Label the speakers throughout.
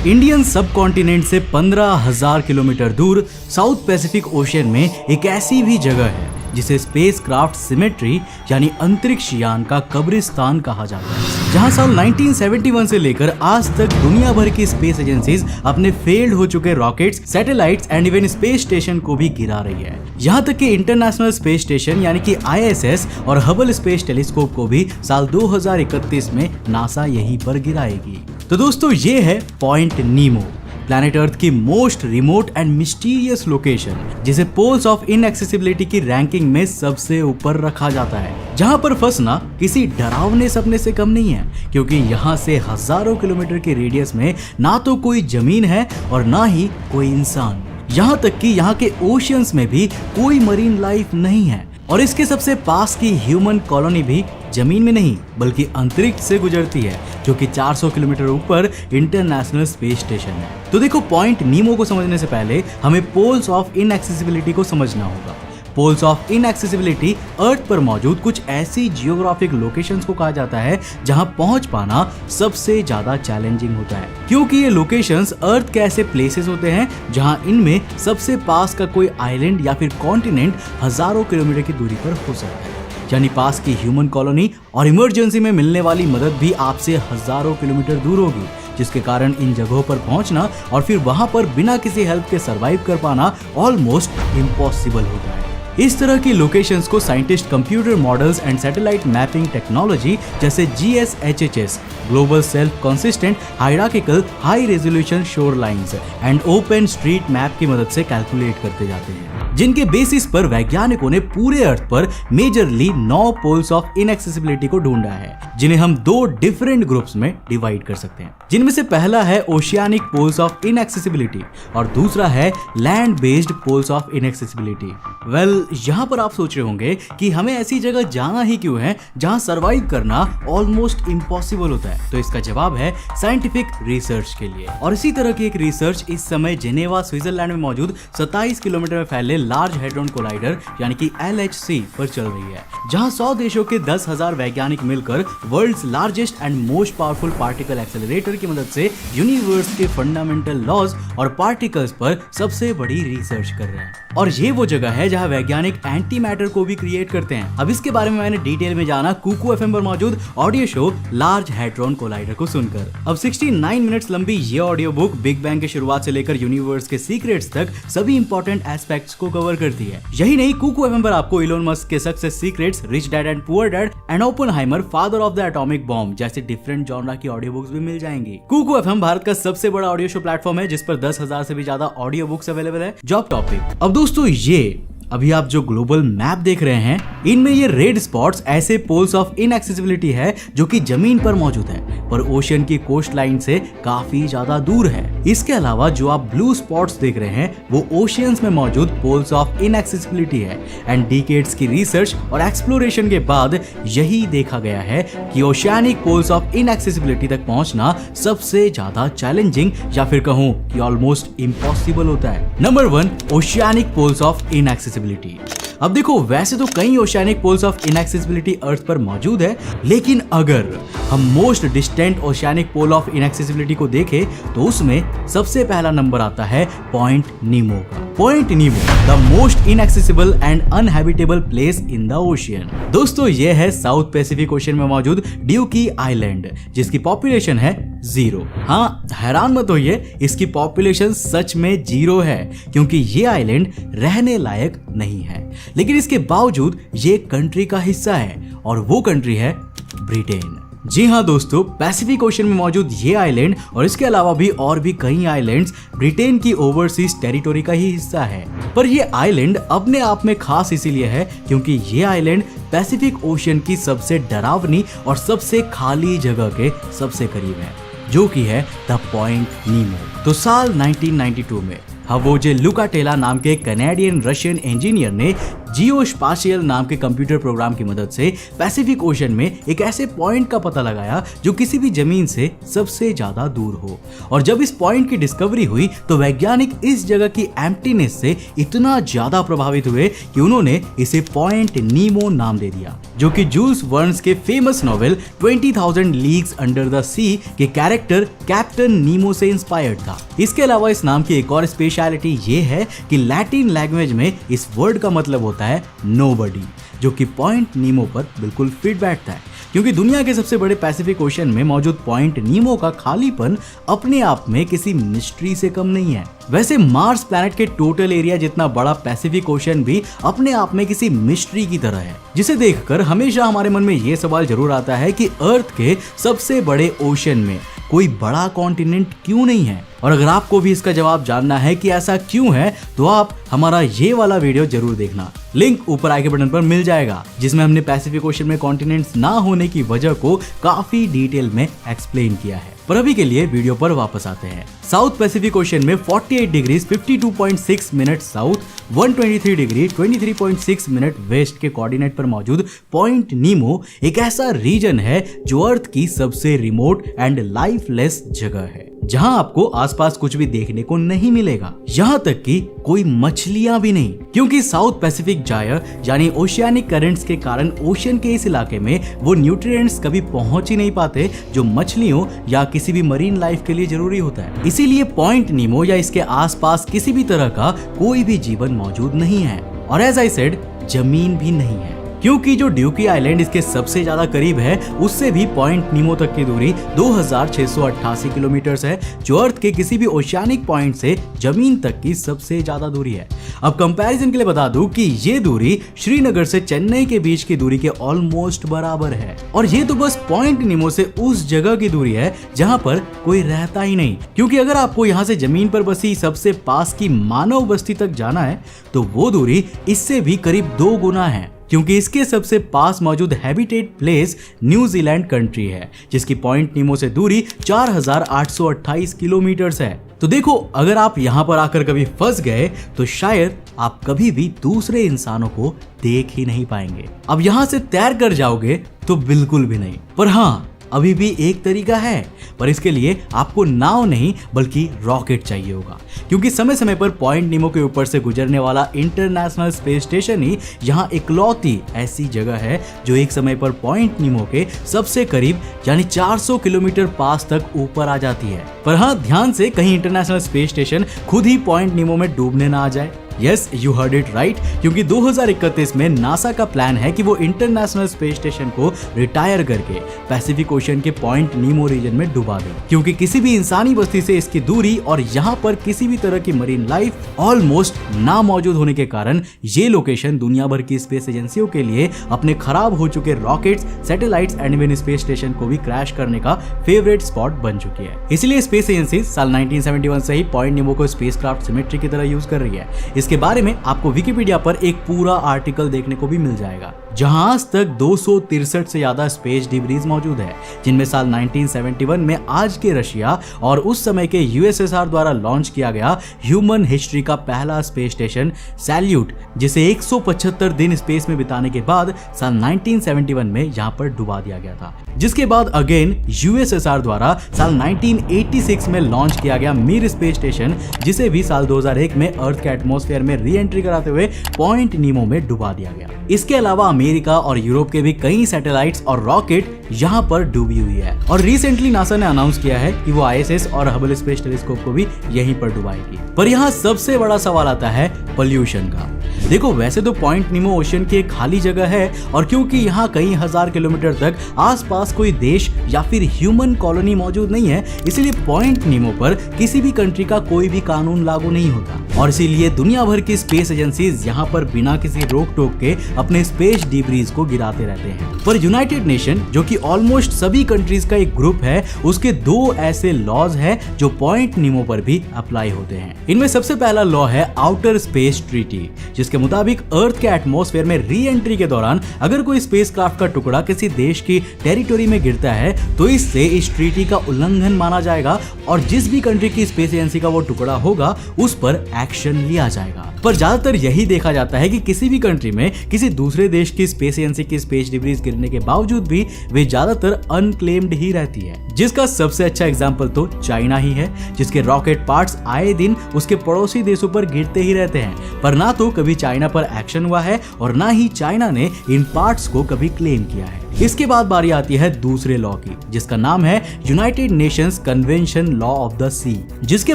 Speaker 1: Indian सब continent से 15,000 kilometre दूर साउथ पैसिफिक ओशियन में एक ऐसी भी जगह है जिसे स्पेसक्राफ्ट सिमेट्री यानी अंतरिक्ष यान का कब्रिस्तान कहा जाता है, जहां साल 1971 से लेकर आज तक दुनिया भर की स्पेस एजेंसीज अपने फेल्ड हो चुके rockets, satellites and even space station को भी गिरा रही है। यहाँ तक कि इंटरनेशनल स्पेस स्टेशन यानी कि ISS और हबल स्पेस टेलीस्कोप को भी साल 2031 में नासा यहीं पर गिराएगी। तो दोस्तों ये है पॉइंट नीमो, प्लैनेट अर्थ की most remote and mysterious location, जिसे पोल्स ऑफ इनएक्सेसिबिलिटी की रैंकिंग में सबसे ऊपर रखा जाता है, जहां पर फंसना किसी डरावने सपने से कम नहीं है, क्योंकि यहां से हजारों किलोमीटर के रेडियस में ना तो कोई जमीन है और ना ही कोई इंसान। यहाँ तक कि यहाँ के ओशियंस में भी कोई मरीन लाइफ नहीं है और इसके सबसे पास की ह्यूमन कॉलोनी भी जमीन में नहीं बल्कि अंतरिक्ष से गुजरती है, जो कि 400 किलोमीटर ऊपर इंटरनेशनल स्पेस स्टेशन है। तो देखो, पॉइंट नीमो को समझने से पहले हमें पोल्स ऑफ इनएक्सेसिबिलिटी को समझना होगा। पोल्स ऑफ इनएक्सेसिबिलिटी अर्थ पर मौजूद कुछ ऐसी जियोग्राफिक लोकेशंस को कहा जाता है जहां पहुंच पाना सबसे ज्यादा चैलेंजिंग होता है, क्योंकि ये लोकेशंस अर्थ के ऐसे प्लेसेस होते हैं जहां इनमें सबसे पास का कोई आइलैंड या फिर कॉन्टिनेंट हजारों किलोमीटर की दूरी पर हो सकता है, यानी पास की ह्यूमन कॉलोनी और इमरजेंसी में मिलने वाली मदद भी आपसे हजारों किलोमीटर दूर होगी, जिसके कारण इन जगहों पर पहुंचना और फिर वहां पर बिना किसी हेल्प के सरवाइव कर पाना ऑलमोस्ट इम्पॉसिबल होता है। इस तरह की लोकेशंस को scientist computer models and satellite mapping technology जैसे GSHHS, global self consistent hierarchical high resolution shorelines and Open Street Map की मदद से कैलकुलेट करते जाते हैं, जिनके बेसिस पर वैज्ञानिकों ने पूरे अर्थ पर मेजरली 9 पोल्स ऑफ इनएक्सेसिबिलिटी को ढूंढा है, जिन्हें हम 2 डिफरेंट ग्रुप्स में डिवाइड कर सकते हैं, जिनमें से पहला है ओशियानिक पोल्स ऑफ इनएक्सेसिबिलिटी और दूसरा है land based poles of inaccessibility. Well, यहाँ पर आप सोच रहे होंगे कि हमें ऐसी जगह जाना ही क्यों है जहाँ सरवाइव करना ऑलमोस्ट इम्पॉसिबल होता है। तो इसका जवाब है साइंटिफिक रिसर्च के लिए। और इसी तरह की एक रिसर्च इस समय जेनेवा स्विट्जरलैंड में मौजूद 27 किलोमीटर में फैले लार्ज हैड्रॉन कोलाइडर यानी कि LHC पर चल रही है, जहां 100 देशों के 10,000 वैज्ञानिक मिलकर world's largest and most powerful particle accelerator की मदद से यूनिवर्स के फंडामेंटल लॉज और पार्टिकल्स पर सबसे बड़ी रिसर्च कर रहे हैं। और ये वो जगह है जहां वैज्ञानिक एंटी मैटर को भी क्रिएट करते हैं। अब इसके बारे में मैंने डिटेल में जाना कुकू FM पर मौजूद audio show large hadron collider को सुनकर। अब 69 मिनट्स लंबी ये ऑडियो बुक बिग बैंग की शुरुआत से लेकर यूनिवर्स के सीक्रेट्स तक सभी इंपॉर्टेंट एस्पेक्ट्स को कवर करती है। यही नहीं, कुकू FM पर आपको इलोन मस्क के success secrets, rich dad and poor dad and Oppenheimer father of the atomic bomb जैसे डिफरेंट जॉनरा की ऑडियो बुक्स भी मिल जाएंगी। कुकू FM भारत का सबसे बड़ा ऑडियो शो प्लेटफॉर्म है, जिस पर 10,000 से भी ज्यादा ऑडियो बुक्स अवेलेबल है। Job topic. अब दोस्तों, ये अभी आप जो ग्लोबल मैप देख रहे हैं, इनमें ये रेड स्पॉट्स ऐसे पोल्स ऑफ इनएक्सेसिबिलिटी है जो कि जमीन पर मौजूद है पर ओशियन की कोस्ट लाइन से काफी ज्यादा दूर है। इसके अलावा जो आप ब्लू स्पॉट्स देख रहे हैं वो ओशियंस में मौजूद पोल्स ऑफ इनएक्सेसिबिलिटी है। एंड डिकेड्स की रिसर्च और एक्सप्लोरेशन के बाद यही देखा गया है कि ओशियानिक पोल्स ऑफ इनएक्सेसिबिलिटी तक पहुंचना सबसे ज्यादा चैलेंजिंग या फिर कहूं कि ऑलमोस्ट इम्पॉसिबल होता है। Number 1, oceanic poles of inaccessibility. अब देखो, वैसे तो कई oceanic poles of inaccessibility earth पर मौजूद है, लेकिन अगर हम most distant oceanic pole of inaccessibility को देखें तो उसमें सबसे पहला नंबर आता है पॉइंट नीमो का। Point Nemo, the most inaccessible and uninhabitable place in the ocean. दोस्तों, यह है साउथ पैसिफिक ओशियन में मौजूद ड्यूकी आइलैंड, जिसकी पॉपुलेशन है 0। हाँ, हैरान मत होइए, इसकी पॉपुलेशन सच में 0 है, क्योंकि ये आइलैंड रहने लायक नहीं है। लेकिन इसके बावजूद ये कंट्री का हिस्सा है और वो कंट्री है ब्रिटेन। जी हाँ दोस्तों, पैसिफिक ओशन में मौजूद ये आइलैंड और इसके अलावा भी और भी कई आइलैंड्स ब्रिटेन की ओवरसीज टेरिटोरी का ही हिस्सा है। पर ये आइलैंड अपने आप में खास इसीलिए है क्योंकि ये आइलैंड पैसिफिक ओशन की सबसे डरावनी और सबसे खाली जगह के सबसे करीब है, जो कि है द पॉइंट नीमो। तो साल 1992 में हवोजे लुकाटेला नाम के कनेडियन रशियन इंजीनियर ने जियोस्पाशियल नाम के कंप्यूटर प्रोग्राम की मदद से पैसिफिक ओशन में एक ऐसे पॉइंट का पता लगाया जो किसी भी जमीन से सबसे ज्यादा दूर हो। और जब इस पॉइंट की डिस्कवरी हुई तो वैज्ञानिक इस जगह की एम्प्टीनेस से इतना ज्यादा प्रभावित हुए कि उन्होंने इसे पॉइंट नीमो नाम दे दिया, जो कि जूल्स वर्न्स के famous novel 20,000 leagues under the sea के कैरेक्टर कैप्टन नीमो से इंस्पायर्ड था। इसके अलावा इस नाम की एक और स्पेशलिटी ये है कि लैटिन लैंग्वेज में इस वर्ड का मतलब होता है नोबडी, जो कि पॉइंट नीमो पर बिल्कुल फिट बैठता है, क्योंकि दुनिया के सबसे बड़े पैसिफिक ओशन में मौजूद पॉइंट नीमो का खालीपन अपने आप में किसी मिस्ट्री से कम नहीं है। वैसे मार्स प्लैनेट के टोटल एरिया जितना बड़ा पैसिफिक ओशन भी अपने आप में किसी मिस्ट्री की तरह है, जिसे देखकर हमेशा हमारे मन में ये सवाल जरूर आता है कि अर्थ के सबसे बड़े ओशन में कोई बड़ा कॉन्टिनेंट क्यों नहीं है। और अगर आपको भी इसका जवाब जानना है कि ऐसा क्यों है, तो आप हमारा ये वाला वीडियो जरूर देखना। लिंक ऊपर आई के बटन पर मिल जाएगा, जिसमें हमने पैसिफिक ओशन में कॉन्टिनेंट्स ना होने की वजह को काफी डिटेल में एक्सप्लेन किया है। पर अभी के लिए वीडियो पर वापस आते हैं। साउथ पैसिफिक ओशन में 48 degree 52.6 minute south, 123 degree 23.6 minute west के कोऑर्डिनेट पर मौजूद पॉइंट नीमो एक ऐसा रीजन है जो अर्थ की सबसे रिमोट एंड लाइफलेस जगह है, जहां आपको आसपास कुछ भी देखने को नहीं मिलेगा, यहां तक कि कोई मछलियां भी नहीं, क्योंकि साउथ पैसिफिक जायर यानी ओशियानिक करंट्स के कारण ओशन के इस इलाके में वो न्यूट्रिएंट्स कभी पहुंच ही नहीं पाते जो मछलियों या किसी भी मरीन लाइफ के लिए जरूरी होता है। इसीलिए पॉइंट नीमो या इसके आसपास किसी भी तरह का कोई भी जीवन मौजूद नहीं है, और एज आई सेड जमीन भी नहीं है, क्योंकि जो ड्यूकी आइलैंड इसके सबसे ज्यादा करीब है उससे भी पॉइंट नीमो तक की दूरी 2688 किलोमीटर है, जो अर्थ के किसी भी ओशियानिक पॉइंट से जमीन तक की सबसे ज्यादा दूरी है। अब कंपैरिजन के लिए बता दूं कि ये दूरी श्रीनगर से चेन्नई के बीच की दूरी के ऑलमोस्ट बराबर है, और ये तो बस पॉइंट नीमो से उस जगह की दूरी है जहां पर कोई रहता ही नहीं, क्योंकि अगर आपको यहाँ से जमीन पर बसी सबसे पास की मानव बस्ती तक जाना है तो वो दूरी इससे भी करीब 2 गुना है, क्योंकि इसके सबसे पास मौजूद हैबिटेट प्लेस न्यूजीलैंड कंट्री है, जिसकी पॉइंट नीमो से दूरी 4828 किलोमीटर है। तो देखो, अगर आप यहाँ पर आकर कभी फंस गए तो शायद आप कभी भी दूसरे इंसानों को देख ही नहीं पाएंगे। अब यहाँ से तैर कर जाओगे तो बिल्कुल भी नहीं, पर हाँ अभी भी एक तरीका है, पर इसके लिए आपको नाव नहीं बल्कि रॉकेट चाहिए होगा, क्योंकि समय समय पर पॉइंट नीमो के ऊपर से गुजरने वाला इंटरनेशनल स्पेस स्टेशन ही यहाँ इकलौती ऐसी जगह है जो एक समय पर पॉइंट नीमो के सबसे करीब यानी 400 किलोमीटर पास तक ऊपर आ जाती है। पर हाँ, ध्यान से कहीं इंटरनेशनल स्पेस स्टेशन खुद ही पॉइंट नीमो में डूबने ना आ जाए। Yes, you heard it right, क्योंकि 2031 में नासा का प्लान है कि वो इंटरनेशनल स्पेस स्टेशन को रिटायर करके पैसिफिक ओशन के पॉइंट नीमो रीजन में डुबा दे, क्योंकि किसी भी इंसानी बस्ती से इसकी दूरी और यहाँ पर किसी भी तरह की मरीन लाइफ ऑलमोस्ट ना मौजूद होने के कारण ये लोकेशन दुनिया भर की स्पेस एजेंसियों के लिए अपने खराब हो चुके rockets, satellites and even space station को भी क्रैश करने का फेवरेट स्पॉट बन चुकी है। इसलिए स्पेस एजेंसी साल 1971 से ही पॉइंट नीमो को स्पेसक्राफ्ट सिमेट्री की तरह यूज कर रही है। इसके बारे में आपको विकिपीडिया पर एक पूरा आर्टिकल देखने को भी मिल जाएगा, जहां आज तक 263 से ज्यादा स्पेस डिब्रीज मौजूद है, जिनमें साल 1971 में आज के रशिया और उस समय के यूएसएसआर द्वारा लॉन्च किया गया ह्यूमन हिस्ट्री का पहला स्पेस स्टेशन सैल्यूट, जिसे 175 दिन स्पेस में बिताने के बाद साल 1971 में यहां पर डुबा दिया गया था, जिसके बाद अगेन यूएसएसआर द्वारा साल 1986 में लॉन्च किया गया मिर स्पेस स्टेशन, जिसे भी साल 2001 में अर्थ के एटमॉस्फेयर में री एंट्री कराते हुए पॉइंट नीमो में डुबा दिया गया। इसके अलावा अमेरिका और यूरोप के भी कई सैटेलाइट्स और रॉकेट यहाँ पर डूबी हुई है, और रिसेंटली नासा ने अनाउंस किया है कि वो आईएसएस और हबल स्पेस टेलीस्कोप को भी यहीं पर डुबाएगी। पर यहाँ सबसे बड़ा सवाल आता है पोल्यूशन का। देखो, वैसे तो पॉइंट नीमो ओशन की एक खाली जगह है, और क्योंकि यहाँ कई हजार किलोमीटर तक आसपास कोई देश या फिर ह्यूमन कॉलोनी मौजूद नहीं है, इसलिए पॉइंट नीमो पर किसी भी कंट्री का कोई भी कानून लागू नहीं होता, और इसीलिए दुनिया भर की स्पेस एजेंसीज यहाँ पर बिना किसी रोक टोक के अपने स्पेस डिब्रीज को गिराते रहते हैं। पर यूनाइटेड नेशन, जो कि ऑलमोस्ट सभी कंट्रीज का एक ग्रुप है, उसके 2 ऐसे लॉज हैं जो पॉइंट नीमो पर भी अप्लाई होते हैं। इनमें सबसे पहला लॉ है आउटर स्पेस ट्रीटी, जिसके मुताबिक अर्थ के एटमॉस्फेयर में री एंट्री के दौरान अगर कोई स्पेसक्राफ्ट का टुकड़ा किसी देश की टेरिटोरी में गिरता है तो इससे इस ट्रीटी का उल्लंघन माना जाएगा, और जिस भी कंट्री की स्पेस एजेंसी का वो टुकड़ा होगा उस पर एक्शन लिया जाएगा। पर ज्यादातर यही देखा जाता है कि किसी भी कंट्री में किसी दूसरे देश की स्पेस एजेंसी की स्पेस डिब्रीज गिरने के बावजूद भी वे ज्यादातर अनक्लेम्ड ही रहती है, जिसका सबसे अच्छा एग्जाम्पल तो चाइना ही है, जिसके रॉकेट पार्ट्स आए दिन उसके पड़ोसी देशों पर गिरते ही रहते हैं। पर ना तो कभी चाइना पर एक्शन हुआ है और ना ही चाइना ने इन पार्ट्स को कभी क्लेम किया है। इसके बाद बारी आती है दूसरे लॉ की, जिसका नाम है United Nations convention law of the sea, जिसके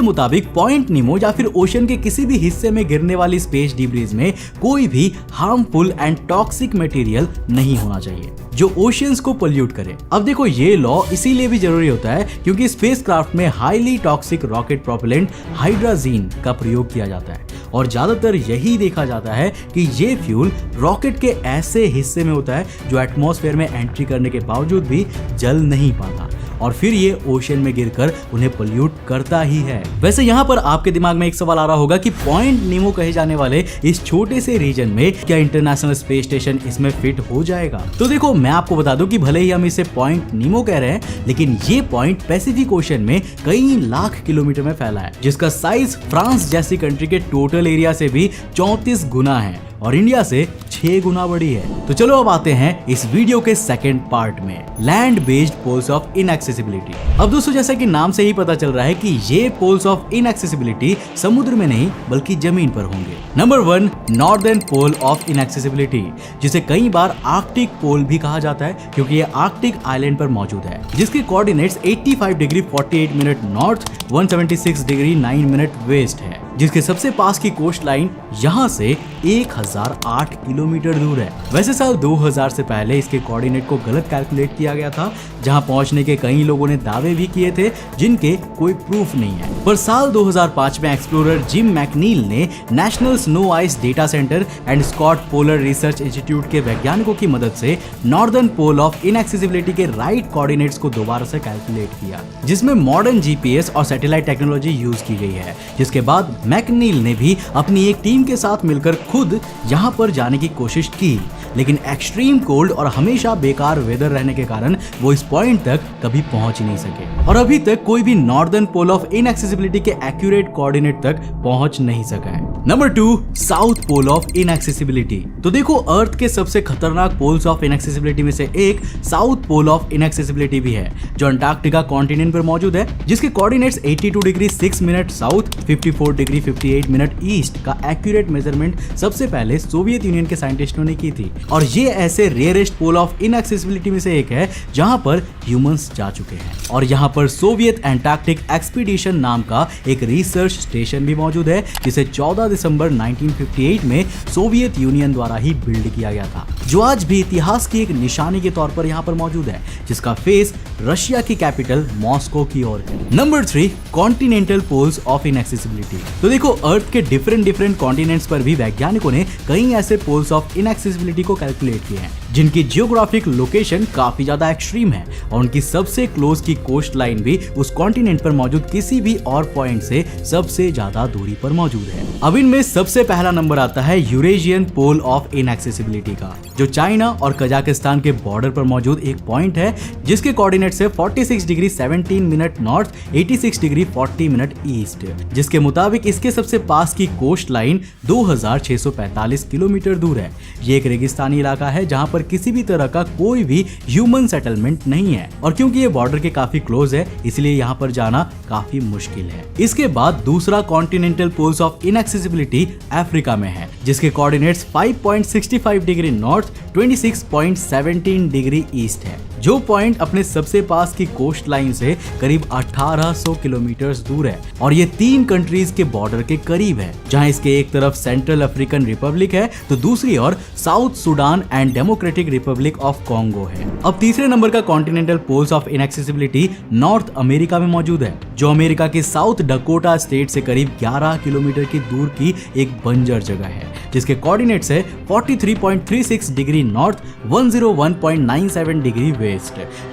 Speaker 1: मुताबिक पॉइंट नीमो या फिर ओशन के किसी भी हिस्से में गिरने वाली स्पेस डिब्रीज में कोई भी हार्मफुल एंड टॉक्सिक मटेरियल नहीं होना चाहिए जो ओशियंस को पोल्यूट करे। अब देखो, ये लॉ इसीलिए भी जरूरी होता है क्योंकि स्पेसक्राफ्ट में highly toxic rocket propellant hydrazine का प्रयोग किया जाता है और ज्यादातर यही देखा जाता है कि ये फ्यूल रॉकेट के ऐसे हिस्से में होता है जो एटमॉस्फेयर में एंट्री करने के बावजूद भी जल नहीं पाता और फिर ये ओशन में गिरकर उन्हें पोल्यूट करता ही है। वैसे यहाँ पर आपके दिमाग में एक सवाल आ रहा होगा कि पॉइंट नीमो कहे जाने वाले इस छोटे से रीजन में क्या इंटरनेशनल स्पेस स्टेशन इसमें फिट हो जाएगा? तो देखो, मैं आपको बता दूं कि भले ही हम इसे पॉइंट नीमो कह रहे हैं, लेकिन ये पॉइंट पैसिफिक ओशन में कई लाख किलोमीटर में फैला है, जिसका साइज फ्रांस जैसी कंट्री के टोटल एरिया से भी 34 गुना है और इंडिया से 6 गुना बड़ी है। तो चलो अब आते हैं इस वीडियो के सेकंड पार्ट में, land based poles of inaccessibility. अब दोस्तों, जैसा कि नाम से ही पता चल रहा है कि ये पोल्स ऑफ इनएक्सेसिबिलिटी समुद्र में नहीं बल्कि जमीन पर होंगे। Number 1, northern pole of inaccessibility, जिसे कई बार आर्कटिक पोल भी कहा जाता है क्योंकि ये आर्कटिक आइलैंड पर मौजूद है, जिसके coordinates 85 degree 48 minute north, 176 degree 9 minute west है, जिसके सबसे पास की कोस्ट लाइन यहाँ से 1008 किलोमीटर दूर है। वैसे साल 2000 से पहले इसके कोऑर्डिनेट को गलत कैलकुलेट किया गया था, जहां पहुंचने के कई लोगों ने दावे भी किए थे जिनके कोई प्रूफ नहीं है। पर साल 2005 में एक्सप्लोरर जिम मैकनील ने National Snow Ice Data Center and Scott Polar Research Institute के वैज्ञानिकों की मदद से नॉर्दर्न पोल ऑफ इनएक्सेसिबिलिटी के राइट कोऑर्डिनेट्स को दोबारा से कैलकुलेट किया, जिसमें मॉडर्न जीपीएस और सैटेलाइट टेक्नोलॉजी यूज की गई है। जिसके बाद मैकनील ने भी अपनी एक टीम के साथ मिलकर खुद यहाँ पर जाने की कोशिश की, लेकिन एक्सट्रीम कोल्ड और हमेशा बेकार वेदर रहने के कारण वो इस पॉइंट तक कभी पहुंच ही नहीं सके और अभी तक कोई भी नॉर्दर्न पोल ऑफ इनएक्सेसिबिलिटी के एक्यूरेट कोऑर्डिनेट तक पहुंच नहीं सका है। Number 2, south pole of inaccessibility. तो देखो, अर्थ के सबसे खतरनाक पोल्स ऑफ इनएक्सेसिबिलिटी में से एक साउथ पोल ऑफ इनएक्सेसिबिलिटी भी है, जो अंटार्कटिका कॉन्टिनेंट पर मौजूद है, जिसके coordinates 82 degree 6 minute south, 54 degree 58 minute east का एक्यूरेट मेजरमेंट सबसे पहले सोवियत यूनियन के साइंटिस्टों ने की थी और ये ऐसे रेयरेस्ट पोल ऑफ इनएक्सेसिबिलिटी में से एक है जहां पर ह्यूमंस जा चुके हैं और यहाँ पर सोवियत एंटार्क्टिक एक्सपीडिशन नाम का एक रिसर्च स्टेशन भी मौजूद है, जिसे 14 दिसंबर 1958 में सोवियत यूनियन द्वारा ही बिल्ड किया गया था, जो आज भी इतिहास की एक निशानी के तौर पर यहाँ पर मौजूद है, जिसका फेस रशिया की कैपिटल मॉस्को की ओर है। Number 3, continental poles of inaccessibility. तो देखो, अर्थ के डिफरेंट कॉन्टिनेंट्स पर भी वैज्ञानिकों ने कई ऐसे पोल्स ऑफ इनएक्सेसिबिलिटी को कैलकुलेट किए हैं, जिनकी जियोग्राफिक लोकेशन काफी ज्यादा एक्सट्रीम है और उनकी सबसे क्लोज की कोस्ट लाइन भी उस कॉन्टिनेंट पर मौजूद किसी भी और पॉइंट से सबसे ज्यादा दूरी पर मौजूद है। अब इनमें सबसे पहला नंबर आता है यूरेशियन पोल ऑफ इनएक्सेसिबिलिटी का, जो चाइना और कजाकिस्तान के बॉर्डर पर मौजूद एक पॉइंट है, जिसके कोऑर्डिनेट्स है 46 degree 17 minute north, 86 degree 40 minute east, जिसके मुताबिक इसके सबसे पास की कोस्ट लाइन 2645 किलोमीटर दूर है। ये एक रेगिस्तानी इलाका है जहां पर किसी भी तरह का कोई भी ह्यूमन सेटलमेंट नहीं है और क्योंकि ये बॉर्डर के काफी क्लोज है, इसलिए यहाँ पर जाना काफी मुश्किल है। इसके बाद दूसरा continental poles of inaccessibility Africa में है, जिसके coordinates 5.65 degree north, 26.17 degree east है, जो पॉइंट अपने सबसे पास की कोस्ट लाइन से करीब 1800 किलोमीटर दूर है और ये 3 कंट्रीज के बॉर्डर के करीब है, जहां इसके एक तरफ सेंट्रल अफ्रीकन रिपब्लिक है तो दूसरी ओर South Sudan and Democratic Republic of Congo है। अब तीसरे नंबर का continental poles of inaccessibility North America में मौजूद है, जो अमेरिका के साउथ डकोटा स्टेट से करीब 11 किलोमीटर की दूर की एक बंजर जगह है, जिसके कोऑर्डिनेट्स है 43.36 डिग्री नॉर्थ, 101.97 डिग्री वेस्ट।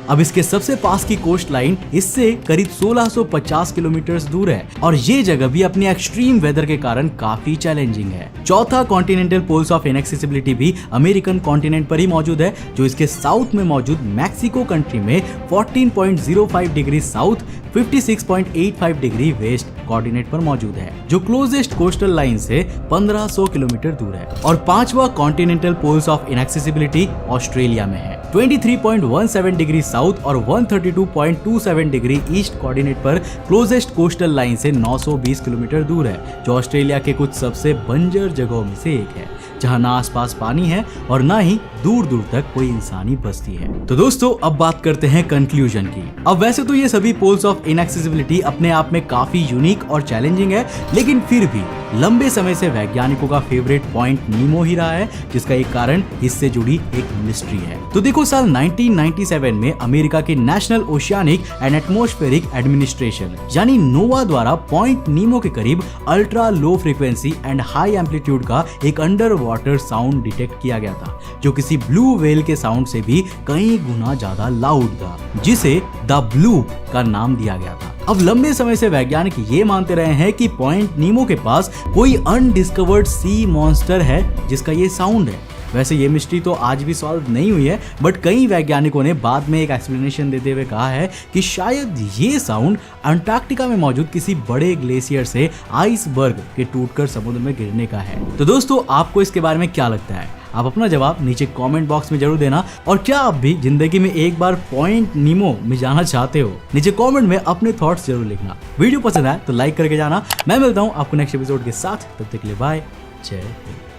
Speaker 1: अब इसके सबसे पास की कोस्ट लाइन इससे करीब 1650 किलोमीटर दूर है और ये जगह भी अपनी एक्सट्रीम वेदर के कारण काफी चैलेंजिंग है। चौथा कॉन्टिनेंटल पोल्स ऑफ इनएक्सेसिबिलिटी भी अमेरिकन कॉन्टिनेंट पर ही मौजूद है जो इसके साउथ में मौजूद मैक्सिको कंट्री में 14.05 degree south 56.85 degree west coordinate पर मौजूद है, जो क्लोजेस्ट कोस्टल लाइन से 1500 किलोमीटर दूर है। और पांचवा continental poles of inaccessibility Australia में है, 23.17 डिग्री साउथ और 132.27 डिग्री ईस्ट कोऑर्डिनेट पर क्लोजेस्ट कोस्टल लाइन से 920 किलोमीटर दूर है, जो ऑस्ट्रेलिया के कुछ सबसे बंजर जगहों में से एक है, जहां ना आसपास पानी है और ना ही दूर दूर तक कोई इंसानी बस्ती है। तो दोस्तों अब बात करते हैं कंक्लूजन की। अब वैसे तो ये सभी पोल्स ऑफ इनएक्सेसिबिलिटी अपने आप में काफी यूनिक और चैलेंजिंग है, लेकिन फिर भी लंबे समय से वैज्ञानिकों का फेवरेट पॉइंट नीमो ही रहा है, जिसका एक कारण इससे जुड़ी एक मिस्ट्री है। तो देखो, साल 1997 में अमेरिका के national oceanic and atmospheric administration यानी नोवा द्वारा पॉइंट नीमो के करीब ultra low frequency and high amplitude का एक अंडर वाटर साउंड डिटेक्ट किया गया था, जो किसी ब्लू व्हेल के साउंड से भी कई गुना ज्यादा लाउड था, जिसे द ब्लूप का नाम दिया गया था। अब लंबे समय से वैज्ञानिक ये मानते रहे हैं कि पॉइंट नीमो के पास कोई अनडिस्कवर्ड सी मॉन्स्टर है जिसका ये साउंड है। वैसे ये मिस्ट्री तो आज भी सॉल्व नहीं हुई है, बट कई वैज्ञानिकों ने बाद में एक एक्सप्लेनेशन देते हुए कहा है कि शायद ये साउंड अंटार्कटिका में मौजूद किसी बड़े ग्लेशियर से आइसबर्ग के टूटकर समुद्र में गिरने का है। तो दोस्तों, आपको इसके बारे में क्या लगता है? आप अपना जवाब नीचे कमेंट बॉक्स में जरूर देना। और क्या आप भी जिंदगी में एक बार पॉइंट नीमो में जाना चाहते हो? नीचे कमेंट में अपने थॉट्स जरूर लिखना। वीडियो पसंद आए तो लाइक करके जाना। मैं मिलता हूँ आपको नेक्स्ट एपिसोड के साथ, तब तक के लिए बाय, जय हिंद।